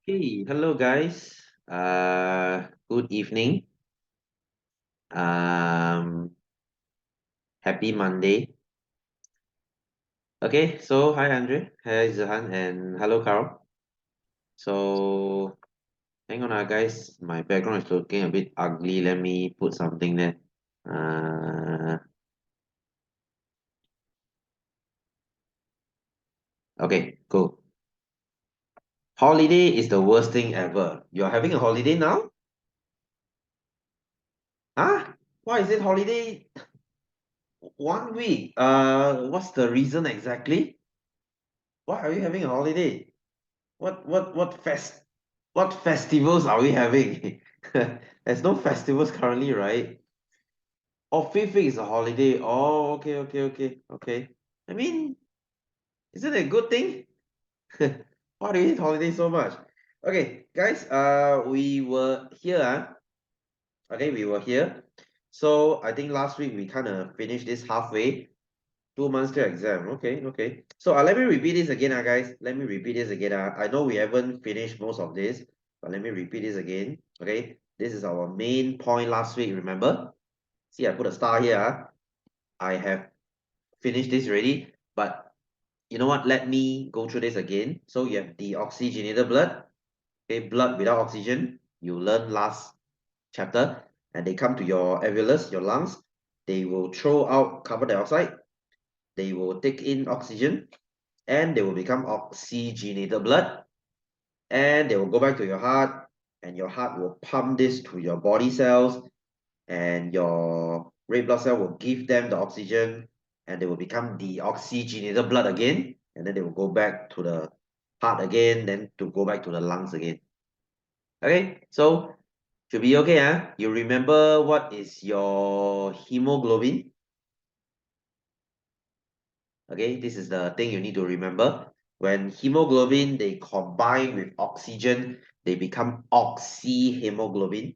Hey, hello guys. Good evening. Um, Happy Monday. Okay, so hi Andre, hi Zahan, and hello Carl. So hang on, guys. My background is looking a bit ugly. Let me put something there. Uh, okay, cool. Holiday is the worst thing ever. You're having a holiday now? Huh? Why is it holiday 1 week? What's the reason exactly? Why are you having a holiday? What festivals are we having? There's no festivals currently, right? Oh, fifth week is a holiday. Oh, okay. I mean, is it a good thing? Why do you hate holiday so much? Okay, guys, we were here, okay, we were here. So I think last week we kind of finished this halfway. 2 months to exam. Okay. So let me repeat this again, guys. Let me repeat this again. I know we haven't finished most of this, but let me repeat this again. Okay, this is our main point last week. Remember? See, I put a star here. I have finished this already, but you know what? Let me go through this again. So you have deoxygenated blood. Okay, blood without oxygen. You learned last chapter, and they come to your alveolus, your lungs. They will throw out carbon dioxide. They will take in oxygen, and they will become oxygenated blood, and they will go back to your heart, and your heart will pump this to your body cells, and your red blood cell will give them the oxygen, and they will become deoxygenated blood again, and then they will go back to the heart again, then to go back to the lungs again. Okay, so should be okay, you remember what is your hemoglobin? Okay, this is the thing you need to remember. When hemoglobin, they combine with oxygen, they become oxyhemoglobin.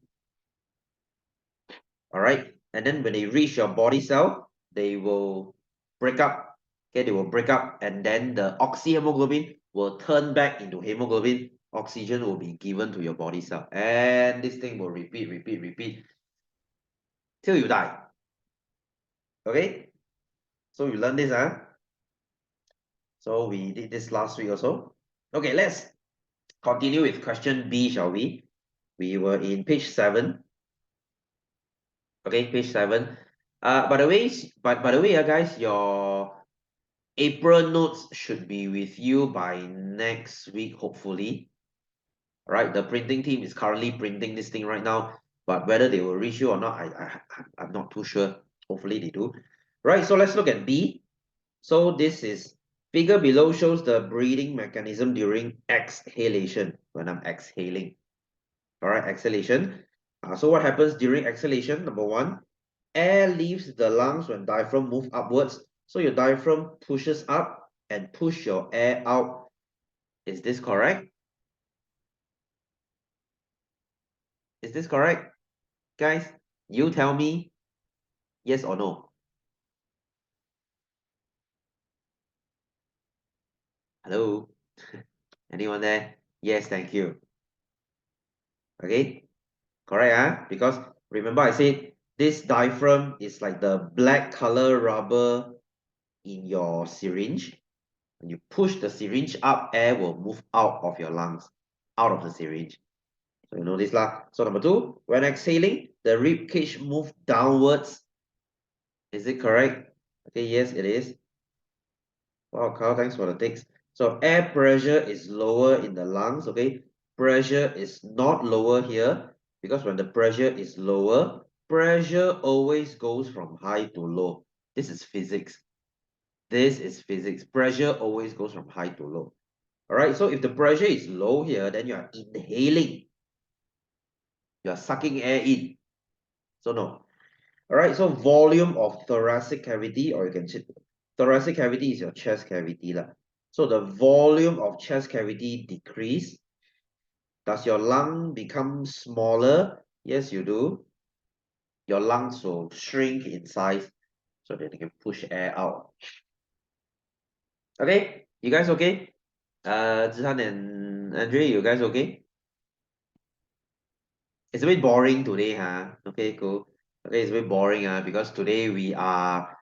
All right. And then when they reach your body cell, they will break up. Okay, they will break up, and then the oxyhemoglobin will turn back into hemoglobin. Oxygen will be given to your body cell. And this thing will repeat till you die. Okay? So you learn this, So we did this last week also. Okay, let's continue with question B, shall we? We were in page 7. Okay, page 7. By the way, guys, your April notes should be with you by next week, hopefully. Right, the printing team is currently printing this thing right now, but whether they will reach you or not, I'm not too sure. Hopefully they do. Right, so let's look at B. So this is figure below shows the breathing mechanism during exhalation, when I'm exhaling. All right, exhalation. So what happens during exhalation? Number one, air leaves the lungs when diaphragm move upwards. So your diaphragm pushes up and push your air out. Is this correct? Is this correct? Guys, you tell me yes or no. Hello? Anyone there? Yes, thank you. Okay, correct, because remember I said this diaphragm is like the black color rubber in your syringe. When you push the syringe up, air will move out of your lungs, out of the syringe. So you know this lah. So number two, when exhaling, the rib cage move downwards. Is it correct? Okay, yes, it is. Wow, Carl, thanks for the ticks. So air pressure is lower in the lungs, okay? Pressure is not lower here because when the pressure is lower, pressure always goes from high to low. This is physics. This is physics. Pressure always goes from high to low. All right, so if the pressure is low here, then you are inhaling. You are sucking air in. So no. All right, so volume of thoracic cavity, or you can say thoracic cavity is your chest cavity lah. So the volume of chest cavity decrease. Does your lung become smaller? Yes, you do. Your lungs will shrink in size so that they can push air out. Okay, you guys okay? Zihan and Andre, you guys okay? It's a bit boring today, huh? Okay, cool. Okay, it's a bit boring, because today we are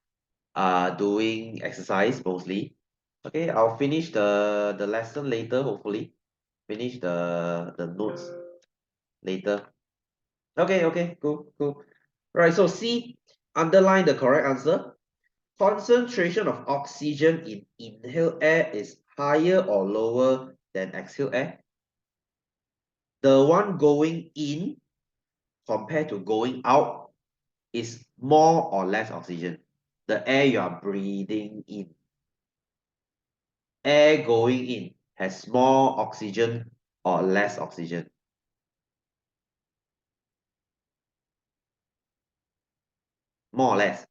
doing exercise mostly. Okay, I'll finish the lesson later, hopefully. Finish the notes later. Okay, cool. Right, so C, underline the correct answer. Concentration of oxygen in inhaled air is higher or lower than exhaled air. The one going in compared to going out is more or less oxygen. The air you are breathing in. Air going in has more oxygen or less oxygen. More or less.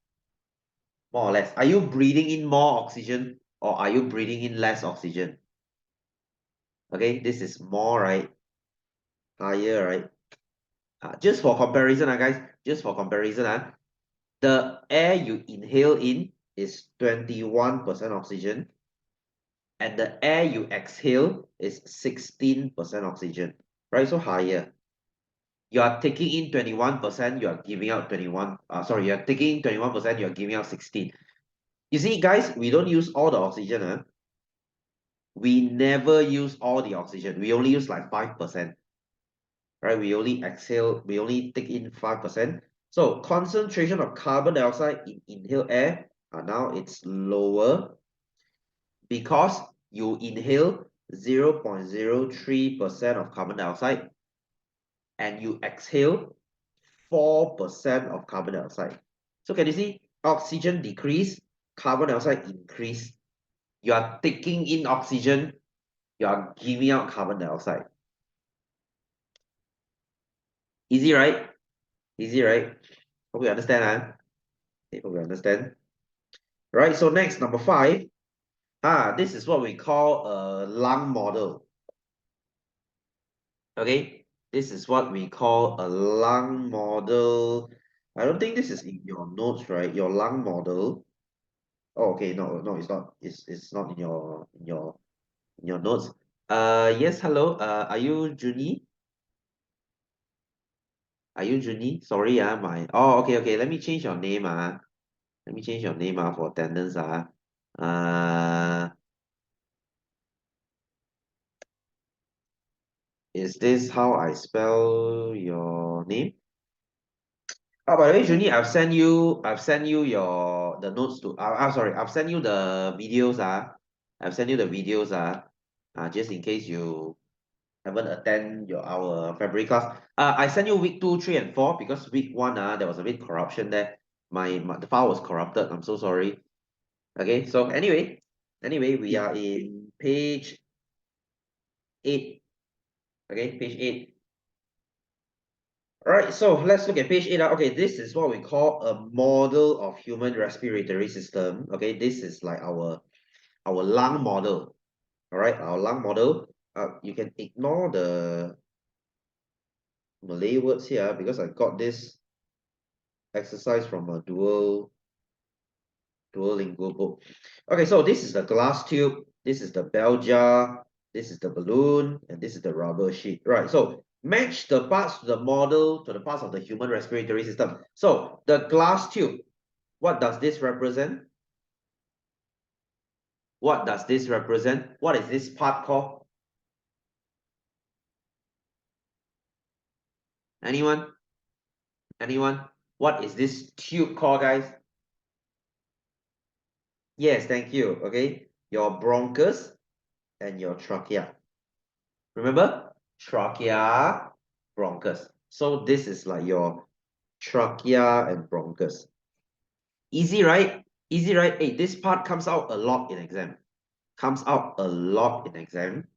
More or less. Are you breathing in more oxygen or are you breathing in less oxygen? Okay, this is more, right? Higher, right? Just for comparison, guys. Just for comparison, the air you inhale in is 21% oxygen, and the air you exhale is 16% oxygen, right? So higher. You are taking in 21%, you are giving out 21. Sorry, you are taking in 21%, you are giving out 16. You see, guys, we don't use all the oxygen. We never use all the oxygen. We only use like 5%. Right? We only exhale, we only take in 5%. So concentration of carbon dioxide in inhaled air, now it's lower because you inhale 0.03% of carbon dioxide and you exhale 4% of carbon dioxide. So can you see oxygen decrease, carbon dioxide increase. You are taking in oxygen, you are giving out carbon dioxide. Easy, right? Easy, right? Hope you understand, huh? Okay, hope you understand. Right, so next, number 5. This is what we call a lung model. Okay, this is what we call a lung model. I don't think this is in your notes, right? Your lung model. Oh, okay, no, it's not. It's not in your notes. Yes, hello. Are you Junie? Are you Junie? Sorry, my. Oh, okay. Let me change your name, Let me change your name, for attendance, Uh, is this how I spell your name? Oh, by the way, Junie, I've sent you the notes to. Sorry, I've sent you the videos. I've sent you the videos. Just in case you haven't attend our February class. I sent you week 2, 3, and 4 because week 1, there was a bit corruption there. The file was corrupted. I'm so sorry. Okay, so anyway, we are in page 8. Okay, page 8. All right, so let's look at page 8. Okay, this is what we call a model of human respiratory system. Okay, this is like our lung model. All right, our lung model. You can ignore the Malay words here because I got this exercise from a Duolingo book. Okay, so this is the glass tube, this is the bell jar, this is the balloon, and this is the rubber sheet. Right, so match the parts to the model to the parts of the human respiratory system. So the glass tube, what does this represent? What does this represent? What is this part called? Anyone? Anyone? What is this tube called, guys? Yes, thank you. Okay, your bronchus and your trachea. Remember? Trachea, bronchus. So this is like your trachea and bronchus. Easy, right? Easy, right? Hey, this part comes out a lot in exam. Comes out a lot in exam.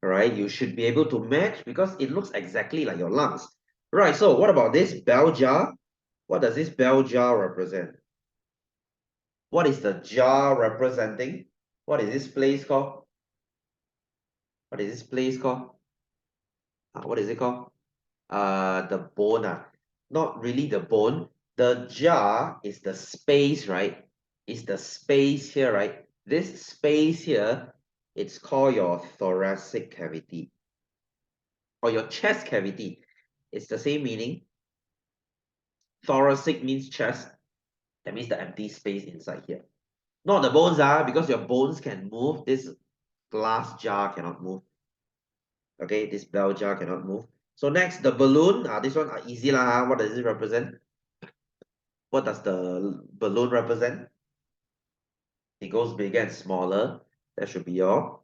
All right, you should be able to match because it looks exactly like your lungs. Right, so what about this bell jar? What does this bell jar represent? What is the jar representing? What is this place called? What is this place called? What is it called? The bone, not really the bone. The jar is the space, right? Is the space here, right? This space here It's called your thoracic cavity or your chest cavity. It's the same meaning. Thoracic means chest. That means the empty space inside here. Not the bones, because your bones can move. This glass jar cannot move. Okay, this bell jar cannot move. So next, the balloon. This one easy lah. What does it represent? What does the balloon represent? It goes bigger and smaller. That should be your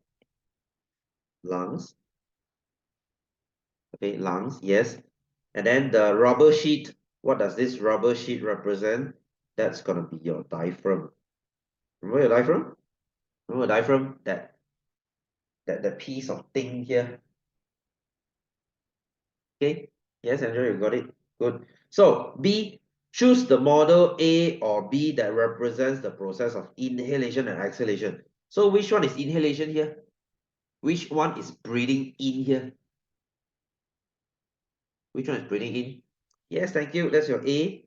lungs. Okay, lungs, yes. And then the rubber sheet. What does this rubber sheet represent? That's gonna be your diaphragm. Remember your diaphragm? Remember diaphragm? That piece of thing here. Okay. Yes, Andrew, you got it. Good. So B, choose the model A or B that represents the process of inhalation and exhalation. So which one is inhalation here? Which one is breathing in here? Which one is breathing in? Yes, thank you. That's your A.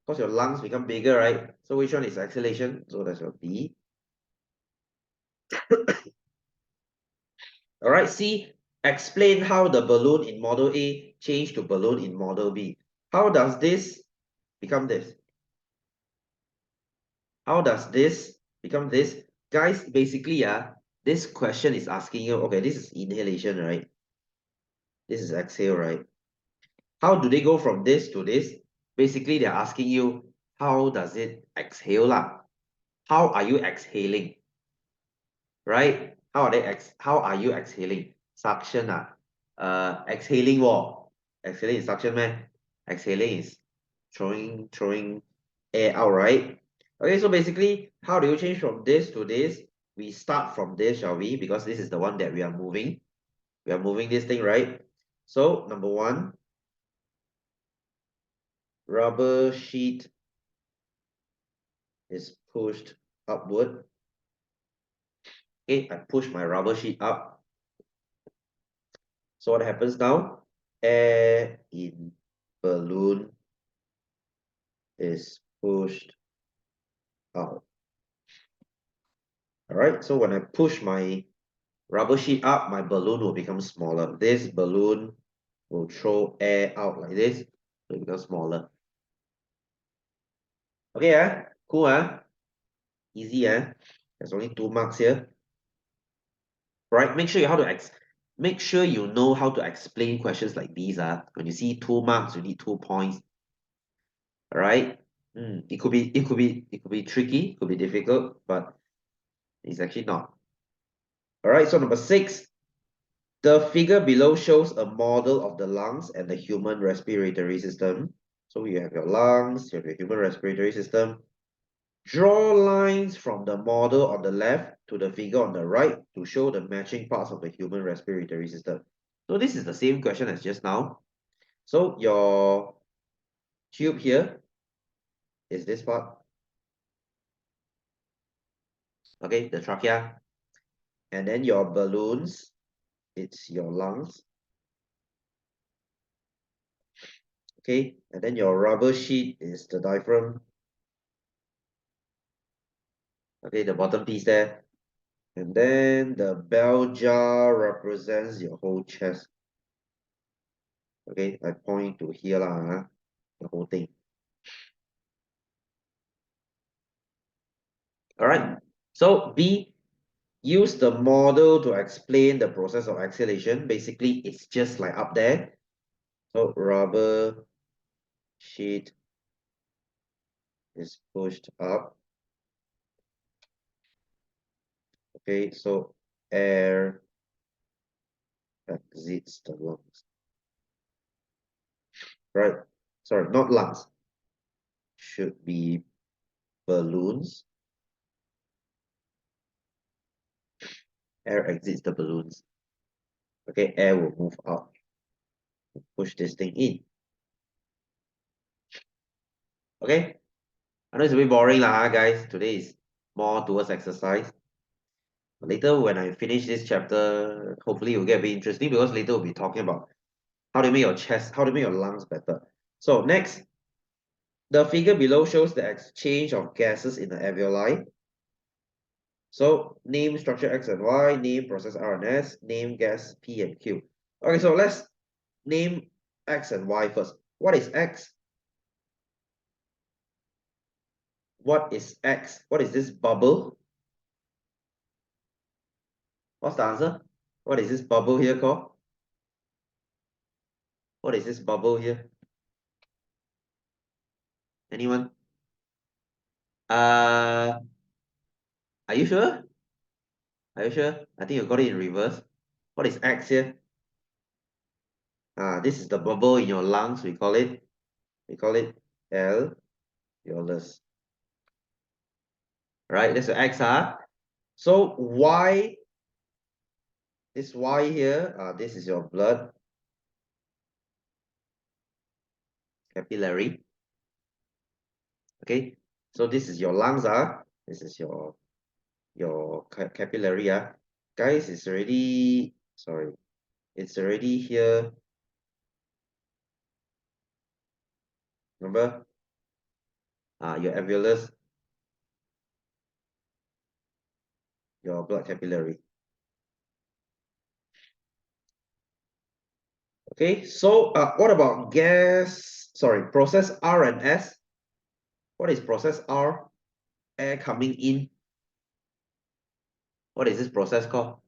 Because your lungs become bigger, right? So which one is exhalation? So that's your B. All right, C, explain how the balloon in model A changed to balloon in model B. How does this become this? How does this become this? Guys, basically, this question is asking you, okay, this is inhalation, right? This is exhale, right? How do they go from this to this? Basically, they're asking you, how does it exhale lah? How are you exhaling? Right? How are you exhaling? Suction exhaling what? Exhaling is suction, man. Exhaling is throwing air out, right? Okay, so basically, how do you change from this to this? We start from this, shall we? Because this is the one that we are moving. We are moving this thing, right? So, number one, rubber sheet is pushed upward. Okay, I push my rubber sheet up. So what happens now? Air in balloon is pushed out. All right, so when I push my rubber sheet up, my balloon will become smaller. This balloon will throw air out like this, so it becomes smaller. Okay, cool, easy, There's only 2 marks here. Right, make sure you know how to explain questions like these. When you see 2 marks, you need 2 points. All right. It could be tricky, it could be difficult, but it's actually not. All right, so number 6, the figure below shows a model of the lungs and the human respiratory system. So you have your lungs, you have your human respiratory system. Draw lines from the model on the left to the figure on the right to show the matching parts of the human respiratory system. So this is the same question as just now. So your tube here is this part. Okay, the trachea. And then your balloons, it's your lungs. Okay, and then your rubber sheet is the diaphragm. Okay, the bottom piece there. And then the bell jar represents your whole chest. Okay, I point to here lah, the whole thing. All right, so B, use the model to explain the process of exhalation. Basically, it's just like up there. So rubber sheet is pushed up. Okay, so air exits the lungs. Right, sorry, not lungs. Should be balloons. Air exits the balloons. Okay, air will move out. Push this thing in. Okay, I know it's a bit boring lah, guys. Today is more towards exercise. Later, when I finish this chapter, hopefully it will get a bit interesting because later we'll be talking about how to make your chest, how to make your lungs better. So next, the figure below shows the exchange of gases in the alveoli. So name structure X and Y, name process R and S, name gas P and Q. Okay, so let's name X and Y first. What is X? What is X? What is this bubble? What's the answer? What is this bubble here called? What is this bubble here? Anyone? Uh, are you sure? Are you sure? I think you got it in reverse. What is X here? This is the bubble in your lungs. We call it alveolus. Right? That's the X, huh? So Y, this Y here, this is your blood capillary. Okay, so this is your lungs, this is your capillary, guys. It's already, sorry, it's already here. Remember, your alveolus, your blood capillary. Okay, so what about gas? Sorry, process R and S. What is process R? Air coming in. What is this process called?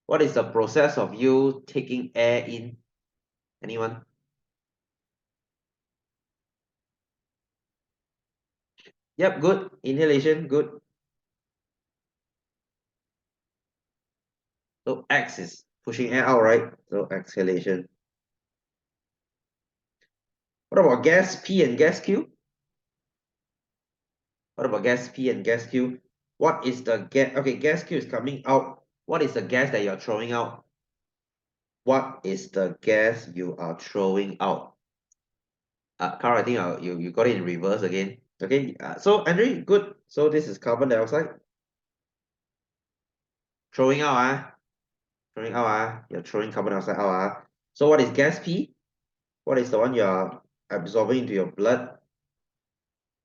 What is the process of you taking air in? Anyone? Yep, good. Inhalation, good. So X is pushing air out, right? So exhalation. What about gas P and gas Q? What about gas P and gas Q? What is the gas? Okay, gas Q is coming out. What is the gas that you're throwing out? What is the gas you are throwing out? Carl, I think you got it in reverse again. Okay, so Andre, good. So this is carbon dioxide. Throwing out, throwing out, you're throwing carbon dioxide out, So what is gas P? What is the one you're absorbing into your blood?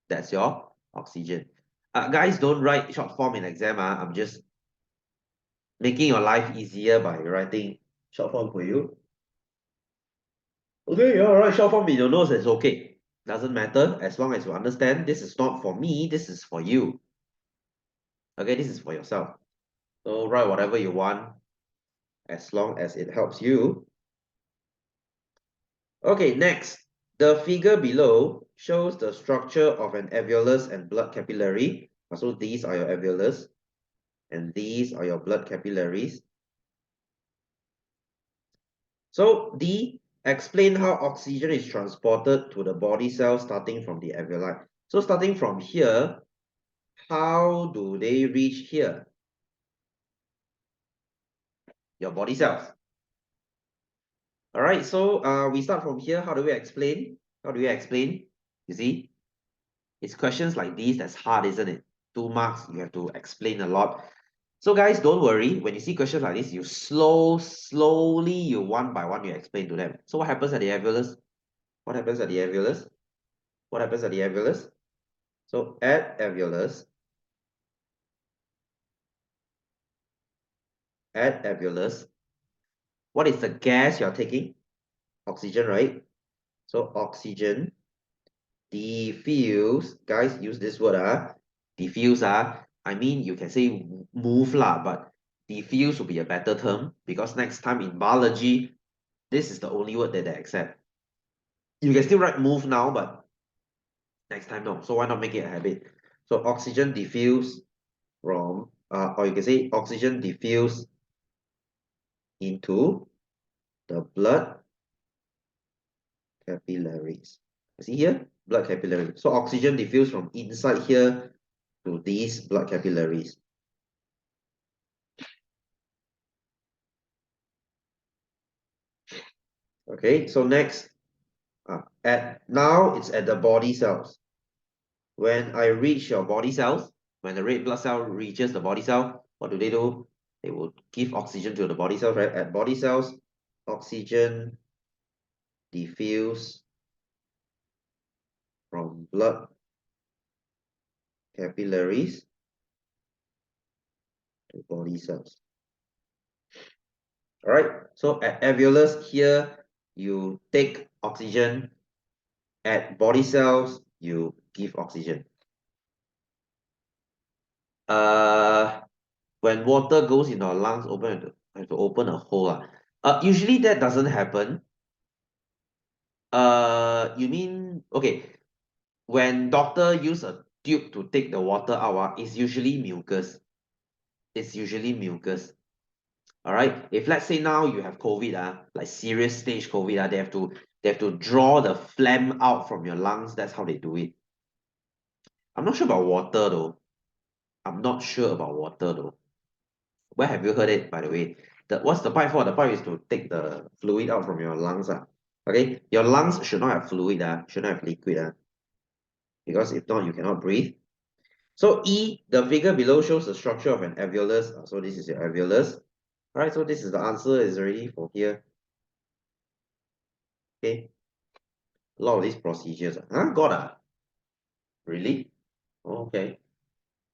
That's your oxygen. Guys, don't write short form in exam. I'm just making your life easier by writing short form for you. Okay, all right, short form in your notes is okay. Doesn't matter as long as you understand this is not for me, this is for you. Okay, this is for yourself. So write whatever you want as long as it helps you. Okay, next. The figure below shows the structure of an alveolus and blood capillary. So these are your alveolus and these are your blood capillaries. So D, explain how oxygen is transported to the body cells starting from the alveoli. So starting from here, how do they reach here? Your body cells. All right, so we start from here. How do we explain? How do we explain? You see, it's questions like these that's hard, isn't it? 2 marks, you have to explain a lot. So guys, don't worry. When you see questions like this, you slowly, you one by one, you explain to them. So what happens at the alveolus? What happens at the alveolus? What happens at the alveolus? So at alveolus, what is the gas you're taking? Oxygen, right? So oxygen diffuse, guys, use this word, diffuse, I mean, you can say move lah, but diffuse will be a better term because next time in biology, this is the only word that they accept. You can still write move now, but next time no. So why not make it a habit? So oxygen diffuse from, or you can say oxygen diffuse into the blood capillaries. See here, blood capillary. So oxygen diffuse from inside here to these blood capillaries. Okay, so next, now it's at the body cells. When I reach your body cells, when the red blood cell reaches the body cell, what do? They will give oxygen to the body cells, right? At body cells, oxygen diffuse from blood capillaries to body cells. All right, so at alveolus here, you take oxygen. At body cells, you give oxygen. When water goes in our lungs, have to open a hole. Usually that doesn't happen. You mean, okay, when doctor use a tube to take the water out, it's usually mucus. It's usually mucus. All right. If let's say now you have COVID, like serious stage COVID, they have to draw the phlegm out from your lungs. That's how they do it. I'm not sure about water though. I'm not sure about water though. Where have you heard it, by the way? What's the pipe for? The pipe is to take the fluid out from your lungs. Okay, your lungs should not have fluid, should not have liquid, because if not, you cannot breathe. So E, the figure below shows the structure of an alveolus. So this is your alveolus. All right, so this is the answer is already for here. Okay, a lot of these procedures. Got really? Okay,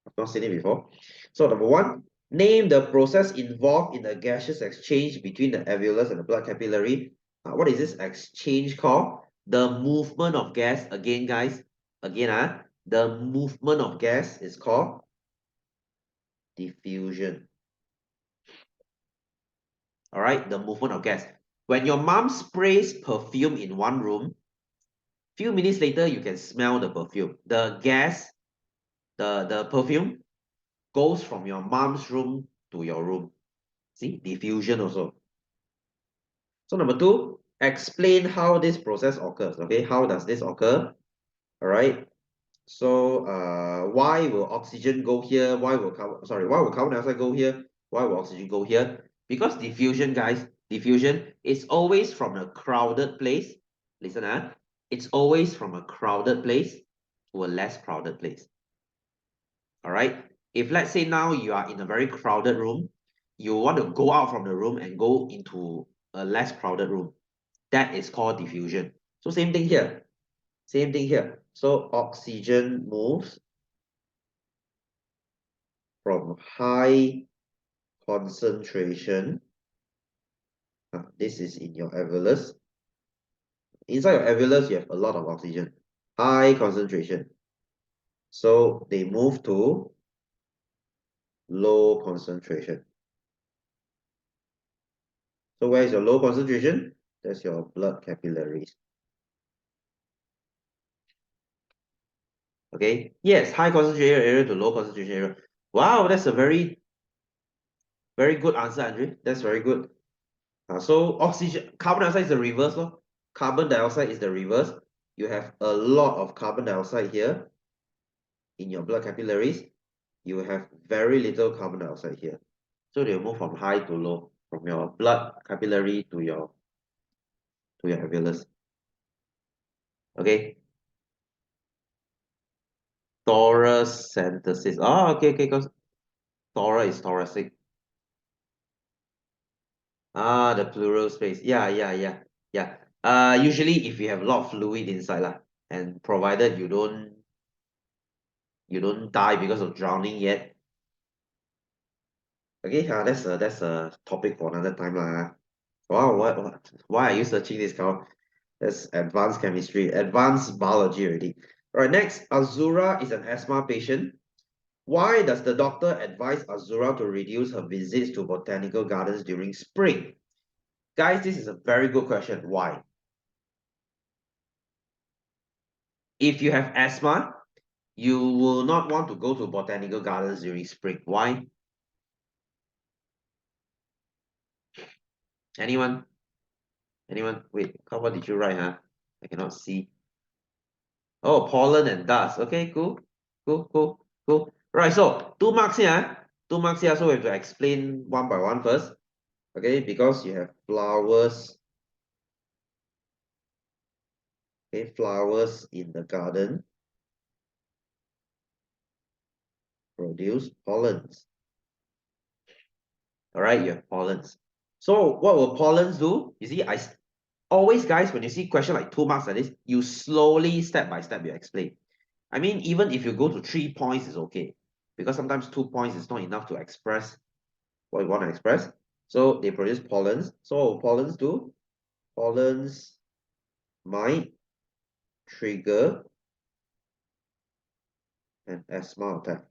I've not seen it before. So number one, name the process involved in the gaseous exchange between the alveolus and the blood capillary. What is this exchange called? The movement of gas. Again, guys. Again, the movement of gas is called diffusion. All right, the movement of gas. When your mom sprays perfume in one room, few minutes later you can smell the perfume. The gas, the perfume goes from your mom's room to your room. See, diffusion also. So number two, explain how this process occurs. Okay, how does this occur? All right. So why will oxygen go here? Why will carbon dioxide go here? Why will oxygen go here? Because diffusion, guys, diffusion is always from a crowded place. Listen, it's always from a crowded place to a less crowded place. All right. If let's say now you are in a very crowded room, you want to go out from the room and go into a less crowded room. That is called diffusion. So same thing here. Same thing here. So oxygen moves from high concentration. This is in your alveolus. Inside your alveolus, you have a lot of oxygen. High concentration. So they move to low concentration. So where is your low concentration? That's your blood capillaries. Okay. Yes, high concentration area to low concentration area. Wow, that's a very, very good answer, Andre. That's very good. So oxygen, carbon dioxide is the reverse, no? Carbon dioxide is the reverse. You have a lot of carbon dioxide here in your blood capillaries. You have very little carbon dioxide here. So they move from high to low, from your blood capillary to your alveolus. Okay. Thoracentesis. Oh, okay, because thora is thoracic. The pleural space. Yeah. Usually if you have a lot of fluid inside lah, and provided you don't die because of drowning yet. Okay, that's a topic for another time lah. Wow, why are you searching this kind? That's advanced chemistry, advanced biology already. All right, next, Azura is an asthma patient. Why does the doctor advise Azura to reduce her visits to botanical gardens during spring? Guys, this is a very good question. Why? If you have asthma, you will not want to go to botanical gardens during spring. Why? Anyone? Anyone? Wait, what did you write, I cannot see. Oh, pollen and dust. Okay, cool. Right, so 2 marks here. 2 marks here, so we have to explain one by one first. Okay, because you have flowers. Okay, flowers in the garden produce pollens. All right, you have pollens. So what will pollens do? You see, always, guys, when you see question like 2 marks like this, you slowly, step by step, you explain. I mean, even if you go to 3 points, it's okay. Because sometimes 2 points is not enough to express what you want to express. So they produce pollens. So what will pollens do? Pollens might trigger an asthma attack.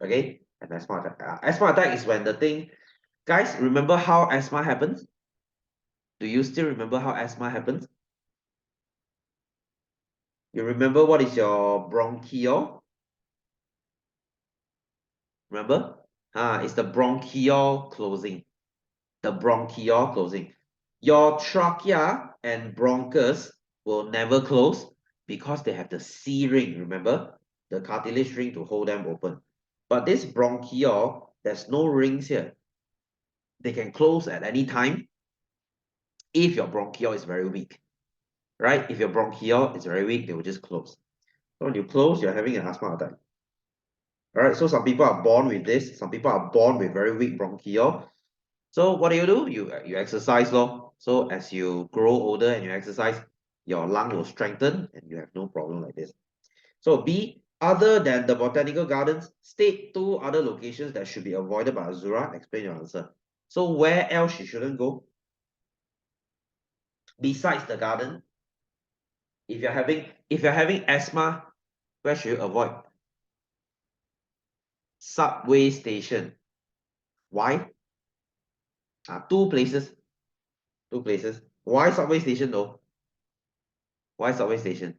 Okay, an asthma attack. Asthma attack is when the thing, guys, remember how asthma happens? Do you still remember how asthma happens? You remember what is your bronchiole? Remember? It's the bronchiole closing. The bronchiole closing. Your trachea and bronchus will never close because they have the C ring, remember? The cartilage ring to hold them open. But this bronchiole, there's no rings here. They can close at any time if your bronchiole is very weak, right? If your bronchiole is very weak, they will just close. So when you close, you're having an asthma attack. All right, so some people are born with this. Some people are born with very weak bronchiole. So what do? You exercise, lor. So as you grow older and you exercise, your lung will strengthen and you have no problem like this. So B, other than the botanical gardens, state 2 other locations that should be avoided by Azura. Explain your answer. So where else she shouldn't go? Besides the garden, if you're having asthma, where should you avoid? Subway station. Why? Two places. Two places. Why subway station though? Why subway station?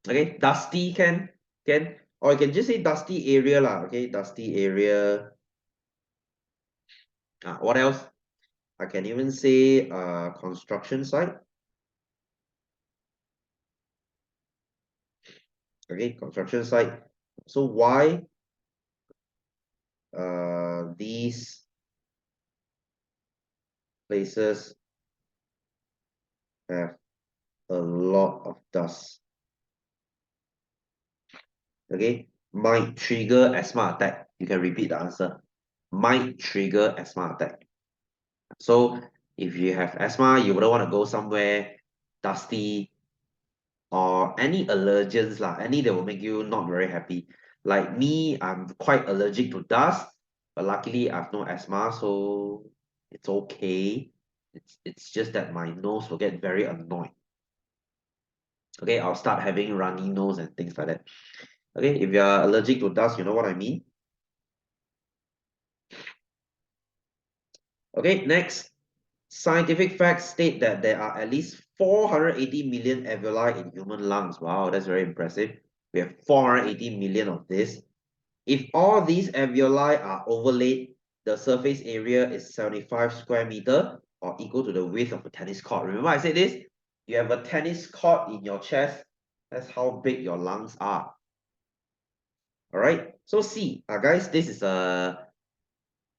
Okay, dusty can, or you can just say dusty area lah. Okay, dusty area. What else? I can even say construction site. Okay, construction site. So why these places have a lot of dust? Okay, might trigger asthma attack. You can repeat the answer. Might trigger asthma attack. So if you have asthma, you wouldn't want to go somewhere dusty or any allergens lah, any that will make you not very happy. Like me, I'm quite allergic to dust, but luckily I've no asthma, so it's okay. It's just that my nose will get very annoyed. Okay, I'll start having runny nose and things like that. Okay, if you're allergic to dust, you know what I mean. Okay, next. Scientific facts state that there are at least 480 million alveoli in human lungs. Wow, that's very impressive. We have 480 million of this. If all these alveoli are overlaid, the surface area is 75 square meter or equal to the width of a tennis court. Remember I said this? You have a tennis court in your chest. That's how big your lungs are. All right. So C, guys, this is a,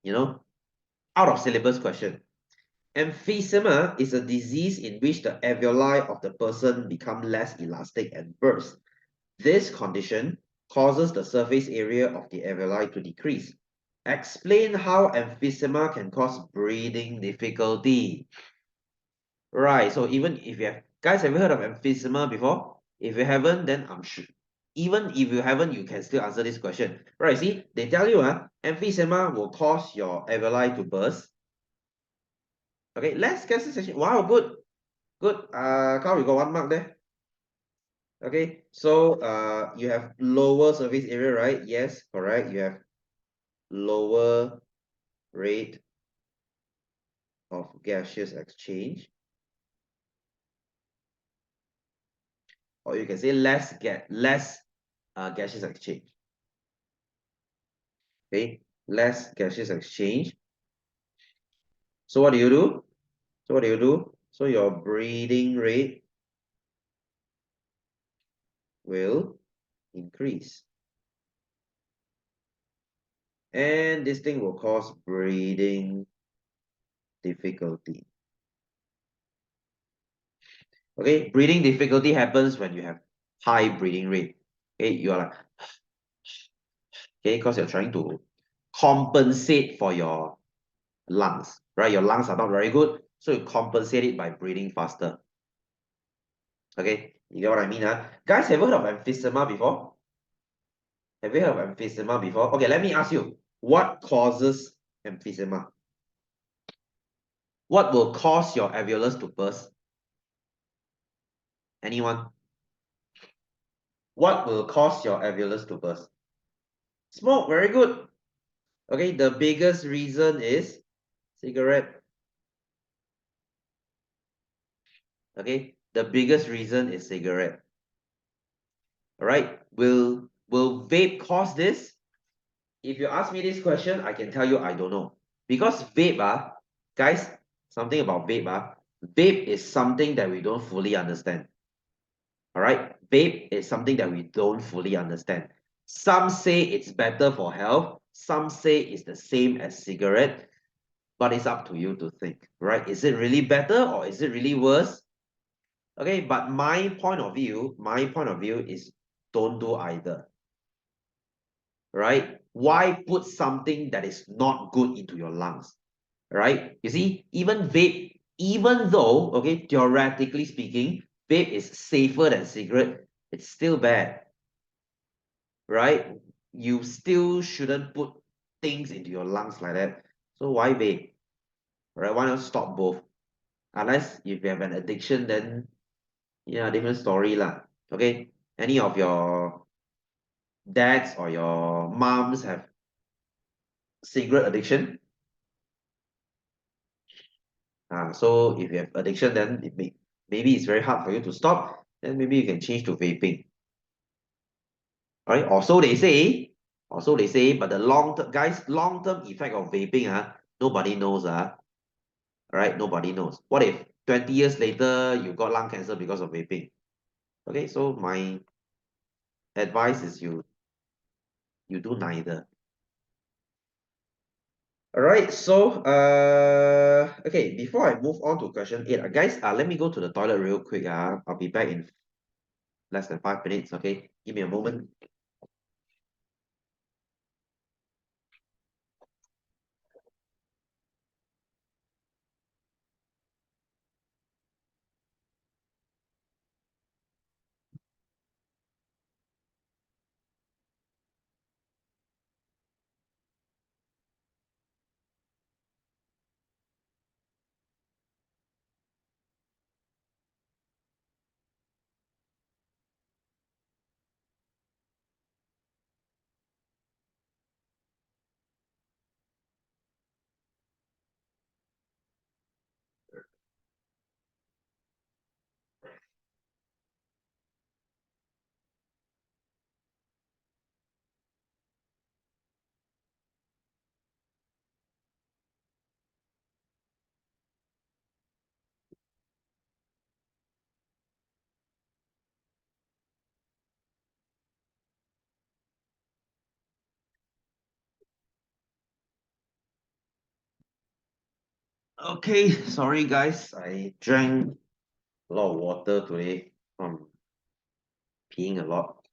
out of syllabus question. Emphysema is a disease in which the alveoli of the person become less elastic and burst. This condition causes the surface area of the alveoli to decrease. Explain how emphysema can cause breathing difficulty. Right, so even if you have, guys, have you heard of emphysema before? If you haven't, then I'm sure, even if you haven't, you can still answer this question. Right, see, they tell you, emphysema will cause your alveoli to burst. Okay, let's guess this section. Wow, good. Good. Carl, you got 1 mark there. Okay, so you have lower surface area, right? Yes, correct. You have lower rate of gaseous exchange. Or you can say less gaseous exchange. Okay, less gaseous exchange. So what do you do? So your breathing rate will increase. And this thing will cause breathing difficulty. Okay, breathing difficulty happens when you have high breathing rate. Okay, you are like, okay, because you're trying to compensate for your lungs, right? Your lungs are not very good, so you compensate it by breathing faster. Okay, you get what I mean? Guys, have you heard of emphysema before? Have you heard of emphysema before? Okay, let me ask you, what causes emphysema? What will cause your alveolus to burst? Anyone? What will cause your alveolus to burst? Smoke, very good. Okay, the biggest reason is cigarette. Okay, the biggest reason is cigarette. All right, will vape cause this? If you ask me this question, I can tell you I don't know. Because vape, guys, something about vape, vape is something that we don't fully understand. All right, vape is something that we don't fully understand. Some say it's better for health. Some say it's the same as cigarette. But it's up to you to think, right? Is it really better or is it really worse? Okay, but my point of view is don't do either, right? Why put something that is not good into your lungs, right? You see, even vape, even though, okay, theoretically speaking, vape is safer than cigarette, it's still bad, right? You still shouldn't put things into your lungs like that. So why vape, right? Why not stop both? Unless if you have an addiction, then yeah, different story lah. Okay, any of your dads or your moms have cigarette addiction? So if you have addiction, then maybe it's very hard for you to stop. Then maybe you can change to vaping. All right, or so they say. Or so they say. But the long term effect of vaping, nobody knows. All right, nobody knows. What if 20 years later you got lung cancer because of vaping? Okay, so my advice is you do neither. All right, so okay, before I move on to question 8, guys, let me go to the toilet real quick. I'll be back in less than 5 minutes. Okay, give me a moment. Okay, sorry guys, I drank a lot of water today from peeing a lot.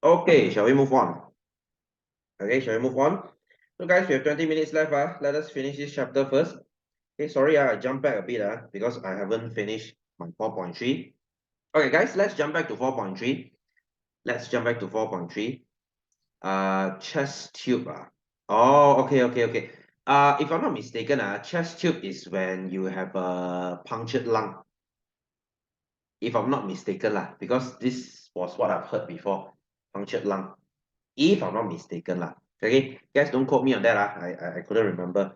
Okay, shall we move on? Okay, shall we move on? So guys, we have 20 minutes left. Let us finish this chapter first. Okay, sorry, I jumped back a bit because I haven't finished my 4.3. Okay, guys, let's jump back to 4.3. Let's jump back to 4.3. Chest tube. Oh, okay. If I'm not mistaken, chest tube is when you have a punctured lung. If I'm not mistaken, because this was what I've heard before, punctured lung. If I'm not mistaken, Okay, guys, don't quote me on that. I couldn't remember.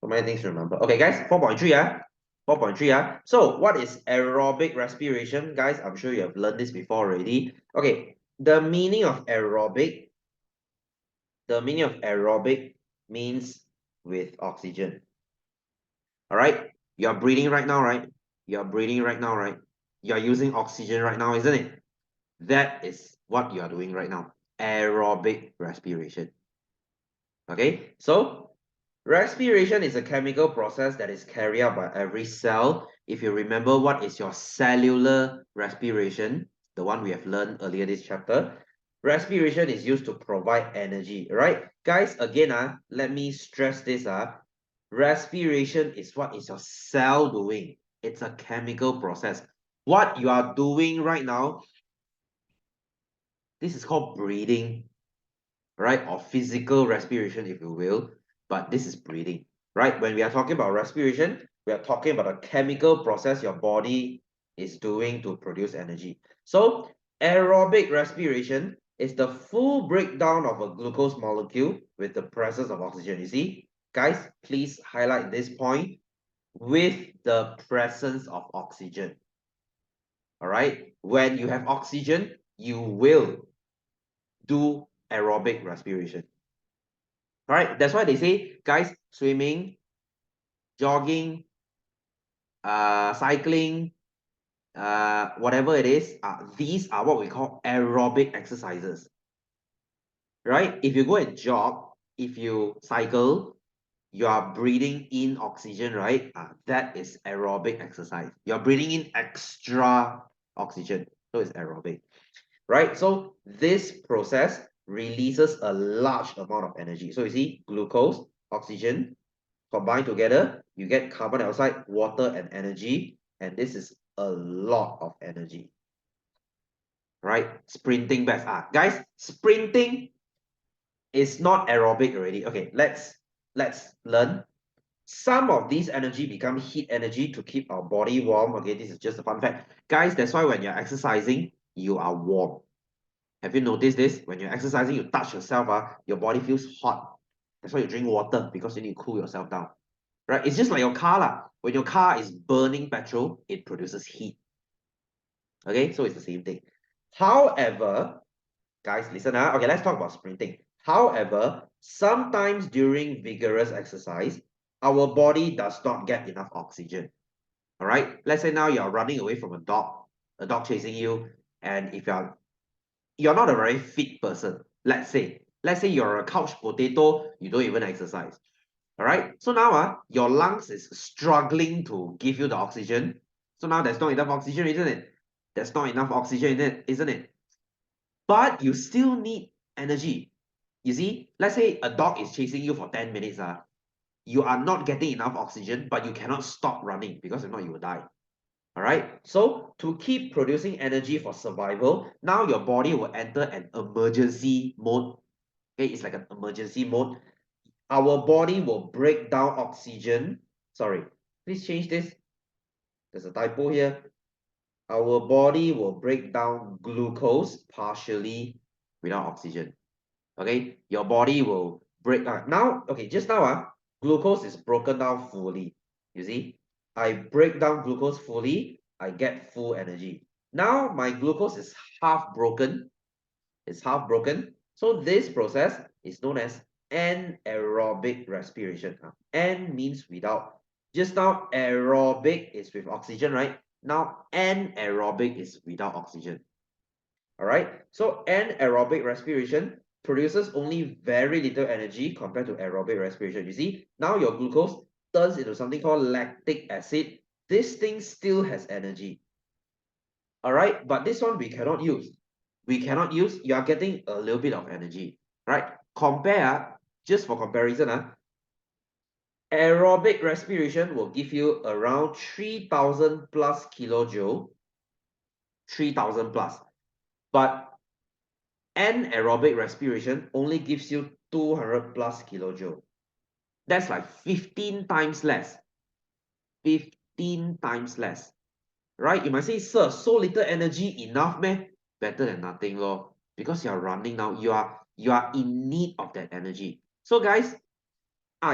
So many things to remember. Okay, guys, 4.3. 4.3. So what is aerobic respiration? Guys, I'm sure you have learned this before already. Okay, the meaning of aerobic means with oxygen. All right, you're breathing right now, right? You're breathing right now, right? You're using oxygen right now, isn't it? That is what you are doing right now. Aerobic respiration. Okay, so respiration is a chemical process that is carried out by every cell. If you remember, what is your cellular respiration? The one we have learned earlier this chapter. Respiration is used to provide energy, right? Guys, again, let me stress this. Respiration is what is your cell doing. It's a chemical process. What you are doing right now, this is called breathing, right? Or physical respiration, if you will. But this is breathing, right? When we are talking about respiration, we are talking about a chemical process your body is doing to produce energy. So aerobic respiration is the full breakdown of a glucose molecule with the presence of oxygen. You see, guys, please highlight this point, with the presence of oxygen. All right, when you have oxygen, you will do aerobic respiration. All right, that's why they say, guys, swimming, jogging, cycling, whatever it is, these are what we call aerobic exercises, right? If you go and jog, if you cycle, you are breathing in oxygen, right? That is aerobic exercise. You're breathing in extra oxygen, so it's aerobic, right? So this process releases a large amount of energy. So you see, glucose, oxygen, combine together, you get carbon dioxide, water, and energy. And this is a lot of energy, right? Sprinting best. Guys, sprinting is not aerobic already. Okay, let's learn. Some of these energy become heat energy to keep our body warm. Okay, this is just a fun fact. Guys, that's why when you're exercising, you are warm. Have you noticed this? When you're exercising, you touch yourself, your body feels hot. That's why you drink water, because you need to cool yourself down. Right? It's just like your car lah. When your car is burning petrol, it produces heat. Okay, so it's the same thing. However, guys, listen. Okay, let's talk about sprinting. However, sometimes during vigorous exercise, our body does not get enough oxygen. All right, let's say now you're running away from a dog chasing you, and if you're not a very fit person, let's say you're a couch potato, you don't even exercise. All right, so now your lungs is struggling to give you the oxygen. So now there's not enough oxygen, isn't it? There's not enough oxygen in it, isn't it? But you still need energy. You see, let's say a dog is chasing you for 10 minutes. You are not getting enough oxygen, but you cannot stop running, because if not, you will die. All right. So to keep producing energy for survival, now your body will enter an emergency mode. Okay, it's like an emergency mode. Our body will break down oxygen. Sorry, please change this. There's a typo here. Our body will break down glucose partially without oxygen. Okay, your body will break now. Okay, just now glucose is broken down fully. You see, I break down glucose fully, I get full energy. Now my glucose is half broken. It's half broken. So this process is known as anaerobic respiration. An means without. Just now aerobic is with oxygen, right? Now anaerobic is without oxygen. All right. So anaerobic respiration produces only very little energy compared to aerobic respiration. You see, now your glucose turns into something called lactic acid. This thing still has energy. All right, but this one we cannot use. We cannot use. You are getting a little bit of energy, right? Compare, just for comparison, aerobic respiration will give you around 3,000 plus kilojoule, 3,000 plus. But anaerobic respiration only gives you 200 plus kilojoule. That's like 15 times less. 15 times less. Right? You might say, sir, so little energy enough, man. Better than nothing, lor. Because you are running now, you are in need of that energy. So, guys,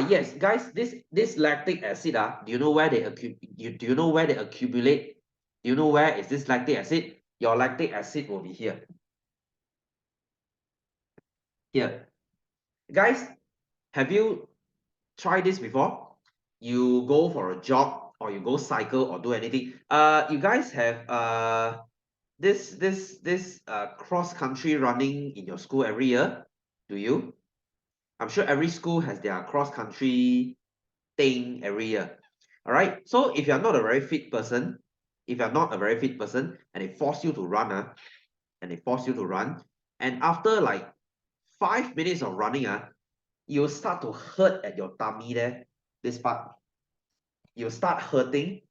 yes, guys, this lactic acid, do you know where they do you know where they accumulate? Do you know where is this lactic acid? Your lactic acid will be here. Here. Guys, have you tried this before? You go for a jog, or you go cycle, or do anything. You guys have this cross country running in your school every year? Do you? I'm sure every school has their cross country thing every year. All right. So if you're not a very fit person, if you're not a very fit person, and they force you to run, and they force you to run, And after like 5 minutes of running, you'll start to hurt at your tummy there, this part. You'll start hurting,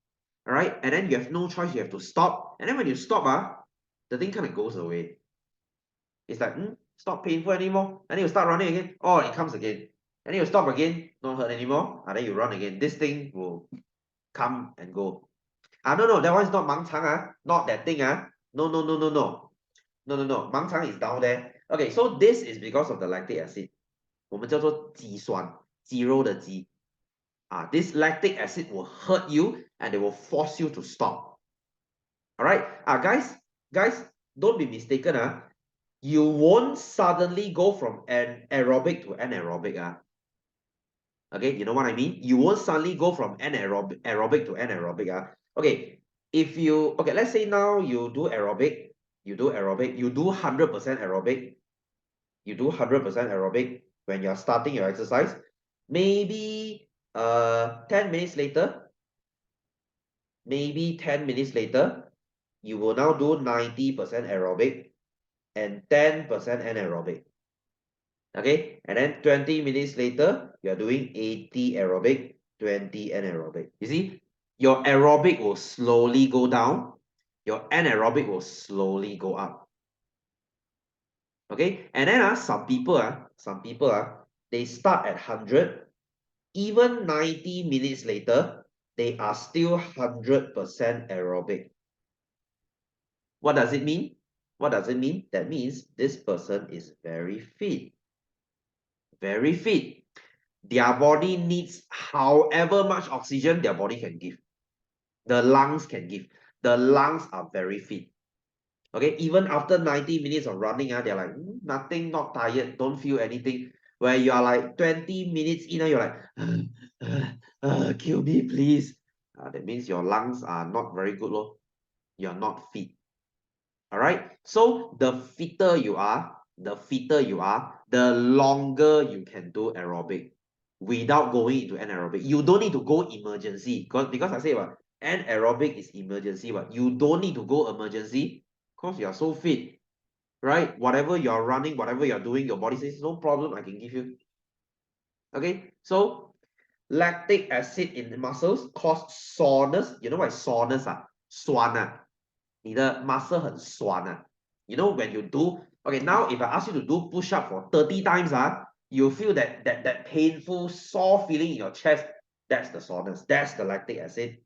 all right? And then you have no choice, you have to stop. And then when you stop, the thing kind of goes away. It's like, it's not painful anymore. And then you start running again. Oh, it comes again. And then you stop again, not hurt anymore. And then you run again. This thing will come and go. No, that one's not 盲肠, not that thing. No, no, no, no, no. No, no, no. 盲肠 is down there. Okay, so this is because of the lactic acid. 我们叫做肌酸，肌肉的肌。This lactic acid will hurt you and it will force you to stop. All right, guys, don't be mistaken. You won't suddenly go from an aerobic to anaerobic. Okay, you know what I mean? You won't suddenly go from aerobic to anaerobic. Okay, let's say now you do aerobic, you do 100% aerobic, you do 100% aerobic when you're starting your exercise. Maybe 10 minutes later, you will now do 90% aerobic and 10% anaerobic. Okay, and then 20 minutes later, you're doing 80 aerobic, 20 anaerobic. You see, your aerobic will slowly go down, your anaerobic will slowly go up. Okay, and then some people, they start at 100, even 90 minutes later, they are still 100% aerobic. What does it mean? What does it mean? That means this person is very fit. Very fit. Their body needs however much oxygen their body can give. The lungs can give. The lungs are very fit. Okay, even after 90 minutes of running, they're like, nothing, not tired, don't feel anything. Where you are like 20 minutes in, you're like, kill me, please. That means your lungs are not very good, you're not fit. All right, so the fitter you are, the longer you can do aerobic without going into anaerobic. You don't need to go emergency because I say what anaerobic is emergency. But you don't need to go emergency because you are so fit, right? Whatever you are running, whatever you are doing, your body says no problem, I can give you. Okay, so lactic acid in the muscles cause soreness. You know what is soreness? 酸你的 muscle 很酸You know when you do, okay, now if I ask you to do push up for 30 times, you feel that painful sore feeling in your chest. That's the soreness, that's the lactic acid.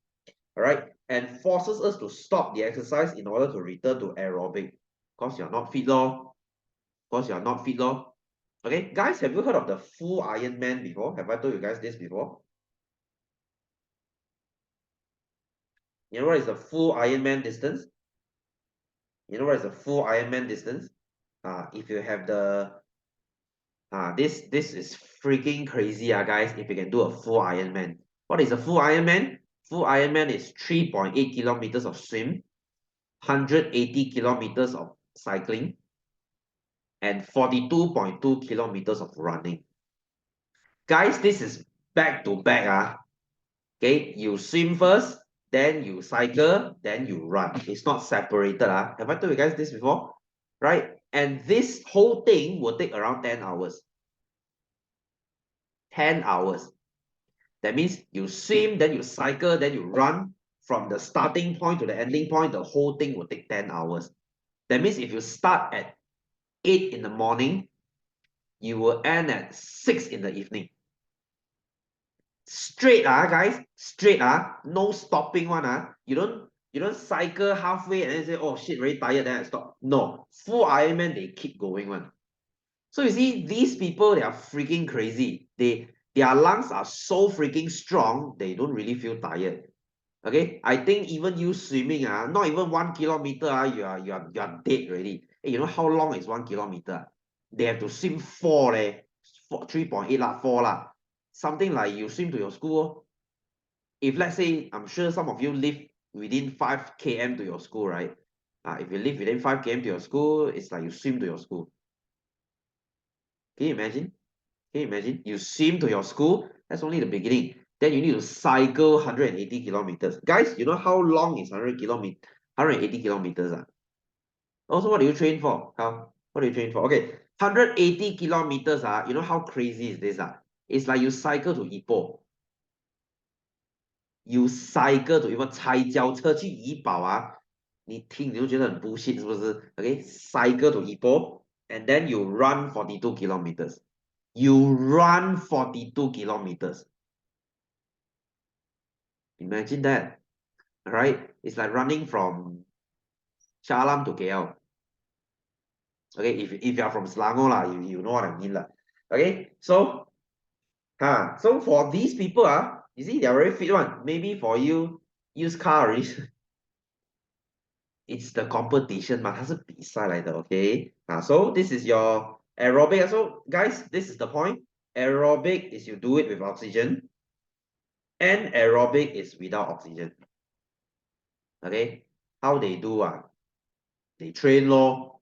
All right, and forces us to stop the exercise in order to return to aerobic because you're not fit Okay, guys, have you heard of the full Ironman before? Have I told you guys this before? You know what is the full Ironman distance? You know what is the full Ironman distance? If you have the this is freaking crazy, guys. If you can do a full Ironman, what is a full Ironman? Full Ironman is 3.8 kilometers of swim, 180 kilometers of cycling, and 42.2 kilometers of running. Guys, this is back to back. Okay, you swim first, then you cycle, then you run. It's not separated. Have I told you guys this before? Right? And this whole thing will take around 10 hours. 10 hours. That means you swim, then you cycle, then you run. From the starting point to the ending point, the whole thing will take 10 hours. That means if you start at 8 in the morning, you will end at 6 in the evening. Straight, guys. Straight, no stopping one. You don't cycle halfway and then say, oh shit, very tired, then I stop. No. Full Ironman, they keep going one. So you see, these people, they are freaking crazy. Their lungs are so freaking strong, they don't really feel tired. Okay, I think even you swimming, not even 1 kilometer, you are dead already. Hey, you know how long is 1 kilometer? They have to swim 4 3.8 4 something like you swim to your school. If let's say, I'm sure some of you live within 5 km to your school, right? If you live within 5 km to your school, it's like you swim to your school. Can you imagine? Can you imagine? You swim to your school, that's only the beginning. Then you need to cycle 180 kilometers. Guys, you know how long is 180 kilometers? Also, what do you train for? How? What do you train for? Okay, 180 kilometers. You know how crazy is this? It's like you cycle to Ipoh. You cycle to Ipoh, 踩脚车去怡保你听你就觉得很 bullshit 是不是？Okay, cycle to Ipoh and then you run 42 kilometers. You run 42 kilometers. Imagine that, right? It's like running from Shah Alam to KL. Okay, if you are from Selangor lah, you know what I mean lah. Okay, so so for these people you see they're very fit one. Maybe for you use car already. It's the competition 嘛，它是比赛来的，OK so this is your aerobic. So guys, this is the point. Aerobic is you do it with oxygen, and aerobic is without oxygen. Okay, how they do they train lor.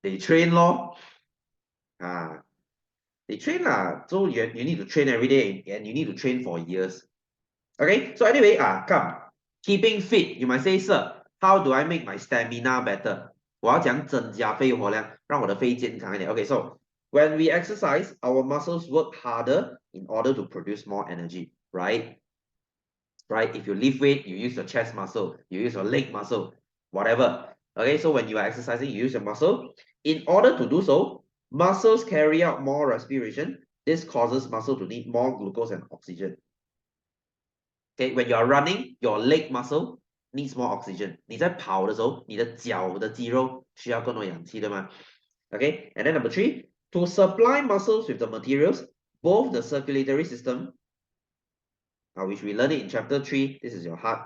They train lor. They train lah. So you need to train every day and you need to train for years. Okay, so anyway come. Keeping fit, you might say, sir, how do I make my stamina better? 我要讲增加肺活量，让我的肺健康一点。Okay, so when we exercise, our muscles work harder in order to produce more energy, right? Right? If you lift weight, you use your chest muscle, you use your leg muscle, whatever. Okay, so when you are exercising, you use your muscle. In order to do so, muscles carry out more respiration. This causes muscle to need more glucose and oxygen. Okay, when you are running, your leg muscle needs more oxygen. 你在跑的时候，你的脚的肌肉需要更多氧气，对吗？ Okay, and then number 3, to supply muscles with the materials, both the circulatory system, which we learned it in chapter 3, this is your heart,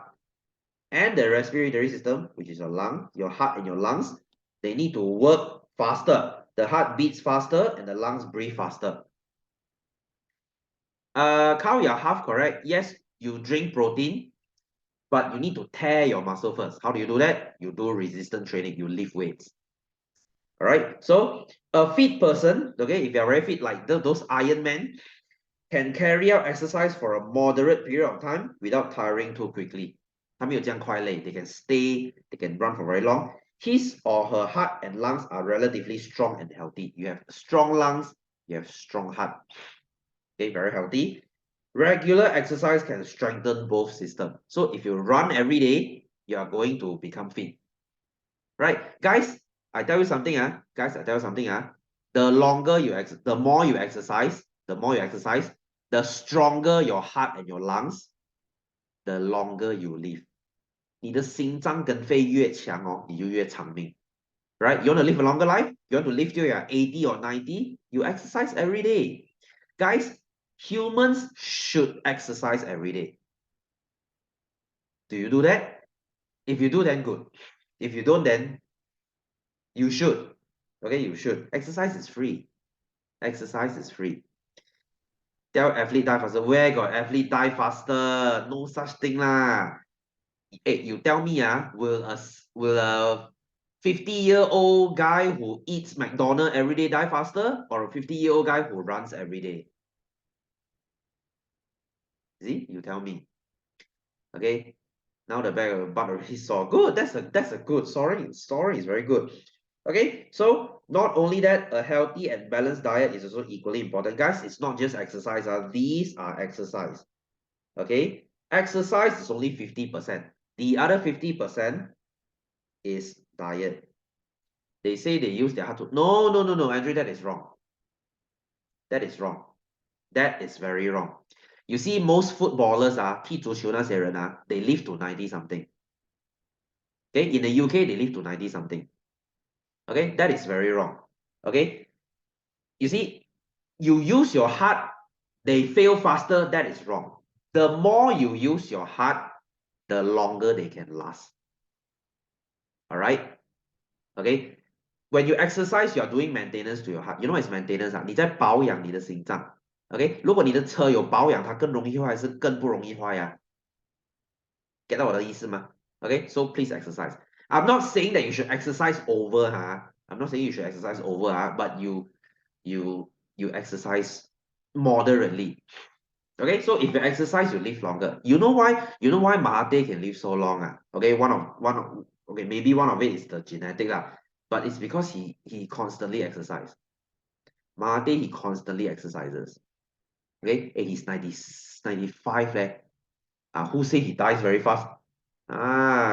and the respiratory system, which is your heart and your lungs, they need to work faster. The heart beats faster and the lungs breathe faster. Carl, you're half correct. Yes, you drink protein, but you need to tear your muscle first. How do you do that? You do resistance training, you lift weights. All right, so a fit person, okay, if you're very fit, like those Iron Men, can carry out exercise for a moderate period of time without tiring too quickly. 他没有这样快累, they can stay, they can run for very long. His or her heart and lungs are relatively strong and healthy. You have strong lungs, you have strong heart. Okay, very healthy. Regular exercise can strengthen both systems. So if you run every day, you are going to become fit. Right, guys, I tell you something, guys, I tell you something, the more you exercise, the stronger your heart and your lungs, the longer you live. 你的心脏跟肺越强你就越长命。Right? You want to live a longer life? You want to live till you're 80 or 90? You exercise every day. Guys, humans should exercise every day. Do you do that? If you do, then good. If you don't, then you should. Okay, you should. Exercise is free. Exercise is free. Tell athlete die faster. Where got athlete die faster? No such thing lah. Hey, you tell me, will a 50-year-old guy who eats McDonald's every day die faster, or a 50-year-old guy who runs every day? See, you tell me. Okay. Now the back of the butt already sore. Good. That's a good story. Story is very good. Okay, so not only that, a healthy and balanced diet is also equally important. Guys, it's not just exercise. These are exercise. Okay, exercise is only 50%. The other 50% is diet. They say they use their heart to... No, Andrew, that is wrong. That is wrong. That is very wrong. You see, most footballers, 踢足球那些人, they live to 90 something. Okay, in the UK, they live to 90 something. Okay, that is very wrong. Okay, you see, you use your heart, they fail faster. That is wrong. The more you use your heart, the longer they can last. All right. Okay. When you exercise, you are doing maintenance to your heart. You know what is maintenance 你在保养你的心脏。Okay. 如果你的车有保养，它更容易坏还是更不容易坏呀？get 到我的意思吗？ Okay. So please exercise. I'm not saying that you should exercise over, I'm not saying you should exercise over, but you exercise moderately. Okay, so if you exercise, you live longer. You know why? You know why Mahathir can live so long? Okay, okay, maybe one of it is the genetic But it's because he constantly exercises. Mahathir, he constantly exercises. Okay, and he's 95 leh. Who say he dies very fast?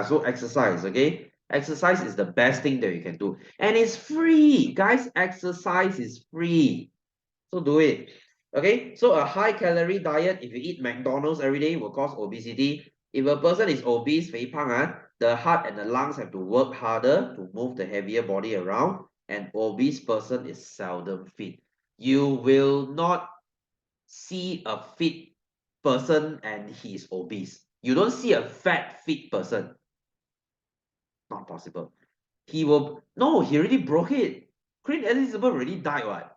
So exercise, okay? Exercise is the best thing that you can do. And it's free. Guys, exercise is free. So do it. Okay, so a high calorie diet, if you eat McDonald's every day, will cause obesity. If a person is obese, 肥胖, the heart and the lungs have to work harder to move the heavier body around. An obese person is seldom fit. You will not see a fit person and he's obese. You don't see a fat, fit person. Not possible. He already broke it. Queen Elizabeth already died, what?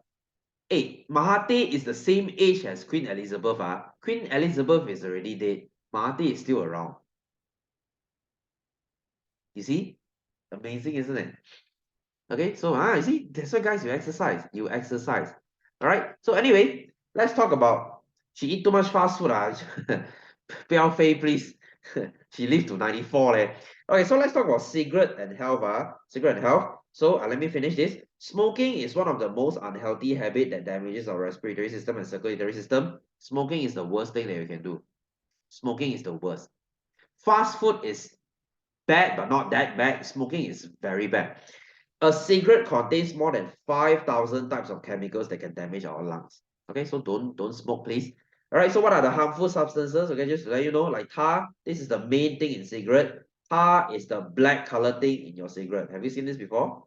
Hey, Mahathir is the same age as Queen Elizabeth. Queen Elizabeth is already dead. Mahathir is still around. You see? Amazing, isn't it? Okay, so you see, that's why guys, you exercise. You exercise. Alright, so anyway, let's talk about she eat too much fast food. 不要飞 please. She lived to 94 leh. Okay, so let's talk about cigarette and health. Cigarette and health. So let me finish this. Smoking is one of the most unhealthy habit that damages our respiratory system and circulatory system. Smoking is the worst thing that you can do. Smoking is the worst. Fast food is bad, but not that bad. Smoking is very bad. A cigarette contains more than 5,000 types of chemicals that can damage our lungs. Okay, so don't smoke, please. All right, so what are the harmful substances? Okay, just to let you know, like tar, this is the main thing in cigarette. Tar is the black color thing in your cigarette. Have you seen this before?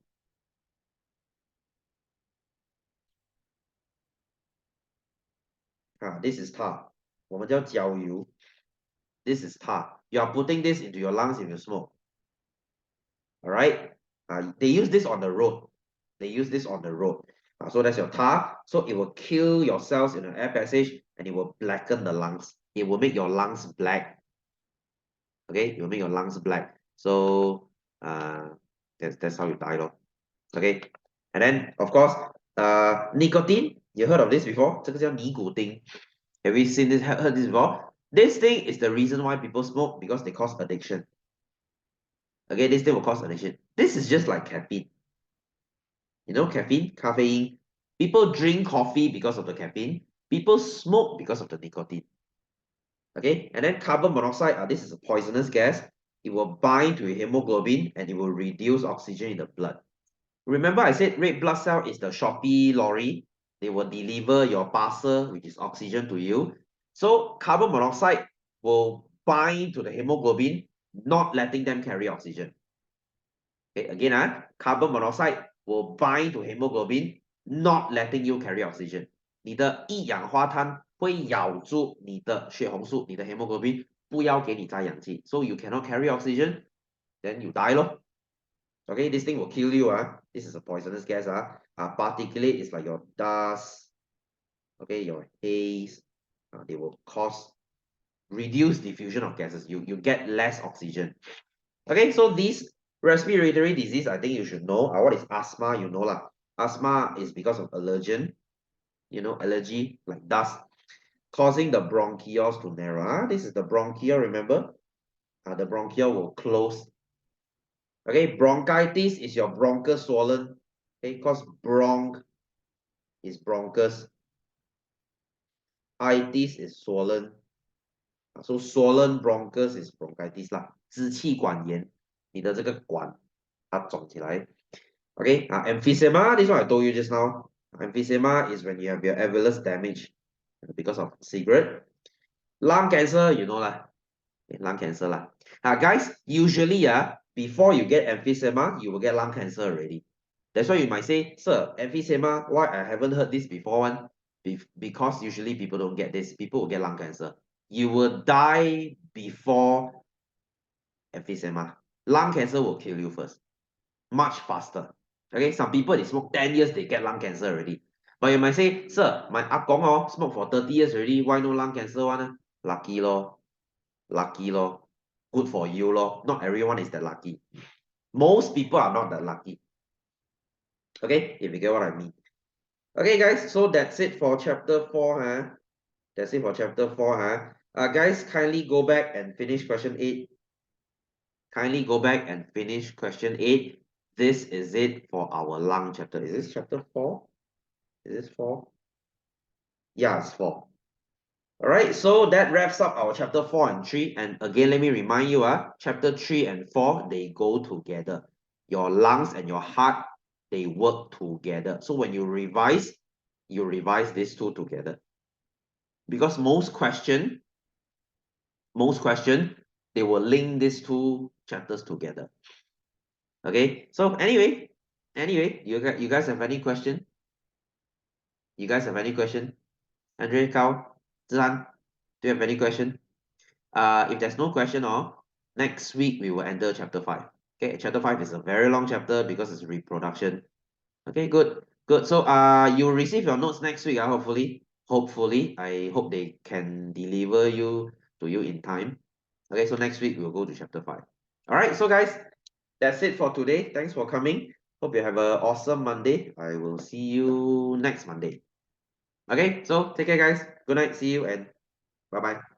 This is tar. 我们叫焦油. This is tar. You are putting this into your lungs if you smoke. All right. They use this on the road. They use this on the road. So that's your tar. So it will kill your cells in the air passage and it will blacken the lungs. It will make your lungs black. Okay, it will make your lungs black. So that's how you die, though. Okay, and then of course, nicotine. You heard of this before? 这个叫尼古丁. Have you seen this? Heard this before? This thing is the reason why people smoke because they cause addiction. Okay, this thing will cause addiction. This is just like caffeine. You know, caffeine. People drink coffee because of the caffeine. People smoke because of the nicotine. Okay, and then carbon monoxide, this is a poisonous gas. It will bind to hemoglobin and it will reduce oxygen in the blood. Remember I said red blood cell is the Shopee lorry. They will deliver your parcel, which is oxygen, to you. So carbon monoxide will bind to the hemoglobin, not letting them carry oxygen. Okay, again, carbon monoxide will bind to hemoglobin, not letting you carry oxygen. 你的一氧化碳会咬住你的血红素，你的 hemoglobin 不要给你加氧气 ，so you cannot carry oxygen, then you die 咯. Okay, this thing will kill you. This is a poisonous gas. Particulate is like your dust. Okay, your haze. They will reduce diffusion of gases. You get less oxygen. Okay, so these respiratory disease, I think you should know. What is asthma? You know lah. Asthma is because of allergen. Allergy like dust, causing the bronchioles to narrow. This is the bronchial, remember? The bronchial will close. Okay, bronchitis is your bronchus swollen. Okay, because bronch is bronchus. Itis is swollen. So swollen bronchus is bronchitis 啦，支气管炎，你的这个管它肿起来。Okay, emphysema, this one I told you just now. Emphysema is when you have your alveolus damage because of cigarette. Lung cancer, you know lah. Lung cancer lah. Guys, usually before you get emphysema, you will get lung cancer already. That's why you might say, sir, emphysema, why I haven't heard this before one? Because usually people don't get this. People will get lung cancer. You will die before emphysema. Lung cancer will kill you first. Much faster. Okay, some people, they smoke 10 years, they get lung cancer already. But you might say, sir, my ah gong smoke for 30 years already, why no lung cancer one? Lucky lor. Lucky lor. Good for you lor. Not everyone is that lucky. Most people are not that lucky. Okay, if you get what I mean. Okay, guys, so that's it for chapter 4. That's it for chapter 4. Guys, kindly go back and finish question 8. Kindly go back and finish question 8. this is it for our lung chapter. Is this chapter 4? Is this 4? Yeah, it's 4. All right, so that wraps up our chapter 4 and 3. And again, let me remind you, chapter 3 and 4, they go together. Your lungs and your heart, they work together. So when you revise these two together. Because most question, they will link these two chapters together. Okay, so anyway, you guys have any question? You guys have any question? Andre, Kao, Zhan, do you have any question? If there's no question, next week we will enter chapter 5. Okay, chapter 5 is a very long chapter because it's reproduction. Okay, good, good. So you will receive your notes next week, hopefully. Hopefully, I hope they can deliver to you in time. Okay, so next week we'll go to chapter 5. All right, so guys, that's it for today. Thanks for coming. Hope you have an awesome Monday. I will see you next Monday. Okay, so take care, guys. Good night. See you and bye bye.